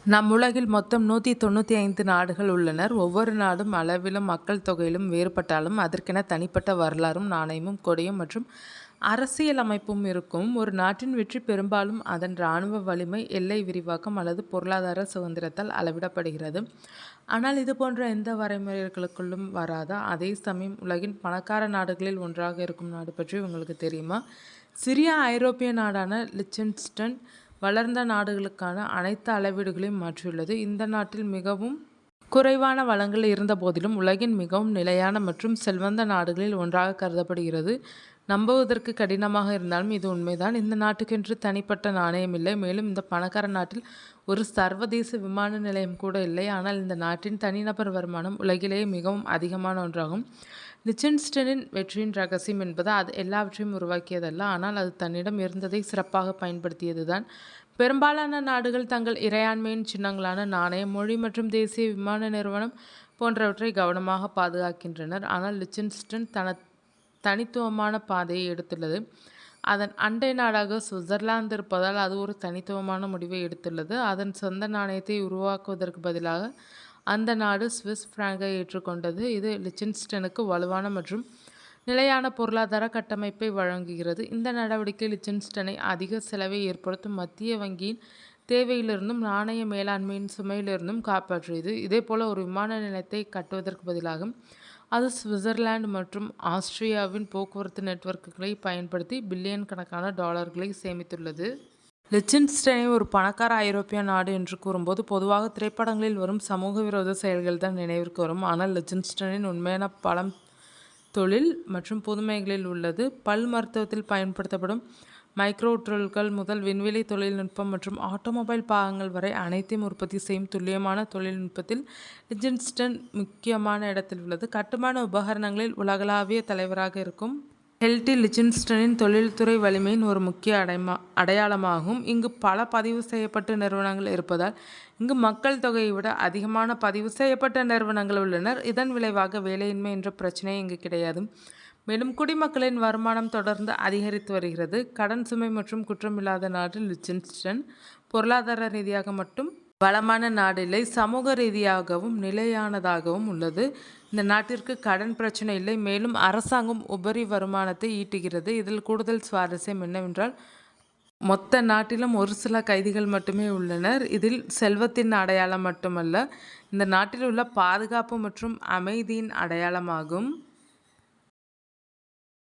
நம் உலகில் மொத்தம் 195 நாடுகள் உள்ளனர். ஒவ்வொரு நாடும் அளவிலும் மக்கள் தொகையிலும் வேறுபட்டாலும் அதற்கென தனிப்பட்ட வரலாறும் நாணயமும் கொடியும் மற்றும் அரசியல் அமைப்பும் இருக்கும். ஒரு நாட்டின் வெற்றி பெரும்பாலும் அதன் இராணுவ வலிமை, எல்லை விரிவாக்கம் அல்லது பொருளாதார சுதந்திரத்தால் அளவிடப்படுகிறது. ஆனால் இது போன்ற எந்த வரைமுறைகளுக்குள்ளும் வராத, அதே சமயம் உலகின் பணக்கார நாடுகளில் ஒன்றாக இருக்கும் நாடு பற்றி உங்களுக்கு தெரியுமா? சிறிய ஐரோப்பிய நாடான லிச்சன்ஸ்டன் வளர்ந்த நாடுகளுக்கான அனைத்து அளவீடுகளையும் மாற்றியுள்ளது. இந்த நாட்டில் மிகவும் குறைவான வளங்கள் இருந்த போதிலும் உலகின் மிகவும் நிலையான மற்றும் செல்வந்த நாடுகளில் ஒன்றாக கருதப்படுகிறது. நம்புவதற்கு கடினமாக இருந்தாலும் இது உண்மைதான். இந்த நாட்டுக்கென்று தனிப்பட்ட நாணயம் இல்லை. மேலும் இந்த பணக்கார நாட்டில் ஒரு சர்வதேச விமான நிலையம் கூட இல்லை. ஆனால் இந்த நாட்டின் தனிநபர் வருமானம் உலகிலேயே மிகவும் அதிகமான ஒன்றாகும். லிச்சன்ஸ்டனின் வெற்றியின் ரகசியம் என்பது அது எல்லாவற்றையும் உருவாக்கியதல்ல, ஆனால் அது தன்னிடம் இருந்ததை சிறப்பாக பயன்படுத்தியதுதான். பெரும்பாலான நாடுகள் தங்கள் இறையாண்மையின் சின்னங்களான நாணயம், மொழி மற்றும் தேசிய விமான நிறுவனம் போன்றவற்றை கவனமாக பாதுகாக்கின்றனர். ஆனால் லிச்சன்ஸ்டன் தனித்துவமான பாதையை எடுத்துள்ளது. அதன் அண்டை நாடாக சுவிட்சர்லாந்து இருப்பதால் அது ஒரு தனித்துவமான முடிவை எடுத்துள்ளது. அதன் சொந்த நாணயத்தை உருவாக்குவதற்கு பதிலாக அந்த நாடு சுவிஸ் பிராங்கை ஏற்றுக்கொண்டது. இது லிச்சன்ஸ்டனுக்கு வலுவான மற்றும் நிலையான பொருளாதார கட்டமைப்பை வழங்குகிறது. இந்த நடவடிக்கை லிச்சன்ஸ்டனை அதிக செலவை ஏற்படுத்தும் மத்திய வங்கியின் தேவையிலிருந்தும் நாணய மேலாண்மையின் சுமையிலிருந்தும் காப்பாற்றியது. இதேபோல ஒரு விமான நிலையத்தை கட்டுவதற்கு பதிலாக அது சுவிட்சர்லாந்து மற்றும் ஆஸ்திரியாவின் போக்குவரத்து நெட்வொர்க்குகளை பயன்படுத்தி பில்லியன் கணக்கான டாலர்களை சேமித்துள்ளது. லிச்சன்ஸ்டனை ஒரு பணக்கார ஐரோப்பிய நாடு என்று கூறும்போது பொதுவாக திரைப்படங்களில் வரும் சமூக விரோத செயல்கள் தான் நினைவிற்கு வரும். ஆனால் லிச்சன்ஸ்டனின் உண்மையான பலம் தொழில் மற்றும் புதுமைகளில் உள்ளது. பல் மருத்துவத்தில் பயன்படுத்தப்படும் மைக்ரோட்ரில்கள் முதல் விண்வெளி தொழில்நுட்பம் மற்றும் ஆட்டோமொபைல் பாகங்கள் வரை அனைத்தையும் உற்பத்தி செய்யும் துல்லியமான தொழில்நுட்பத்தில் லிச்சன்ஸ்டன் முக்கியமான இடத்தில் உள்ளது. கட்டுமான உபகரணங்களில் உலகளாவிய தலைவராக இருக்கும் ஹெல்டி லிச்சன்ஸ்டனின் தொழில்துறை வலிமையின் ஒரு முக்கிய அடையாளமாகும். இங்கு பல பதிவு செய்யப்பட்ட நிறுவனங்கள் இருப்பதால் இங்கு மக்கள் தொகையை விட அதிகமான பதிவு செய்யப்பட்ட நிறுவனங்கள் உள்ளனர். இதன் விளைவாக வேலையின்மை என்ற பிரச்சனை இங்கு கிடையாது. மேலும் குடிமக்களின் வருமானம் தொடர்ந்து அதிகரித்து வருகிறது. கடன் சுமை மற்றும் குற்றமில்லாத நாடு லிச்சன்ஸ்டன் பொருளாதார ரீதியாக மட்டும் வளமான நாடில்லை, சமூக ரீதியாகவும் நிலையானதாகவும் உள்ளது. இந்த நாட்டிற்கு கடன் பிரச்சனை இல்லை. மேலும் அரசாங்கம் உபரி வருமானத்தை ஈட்டுகிறது. இதில் கூடுதல் சுவாரஸ்யம் என்னவென்றால் மொத்த நாட்டிலும் ஒரு சில கைதிகள் மட்டுமே உள்ளனர். இதில் செல்வத்தின் அடையாளம் மட்டுமல்ல, இந்த நாட்டில் உள்ள பாதுகாப்பு மற்றும் அமைதியின் அடையாளமாகும்.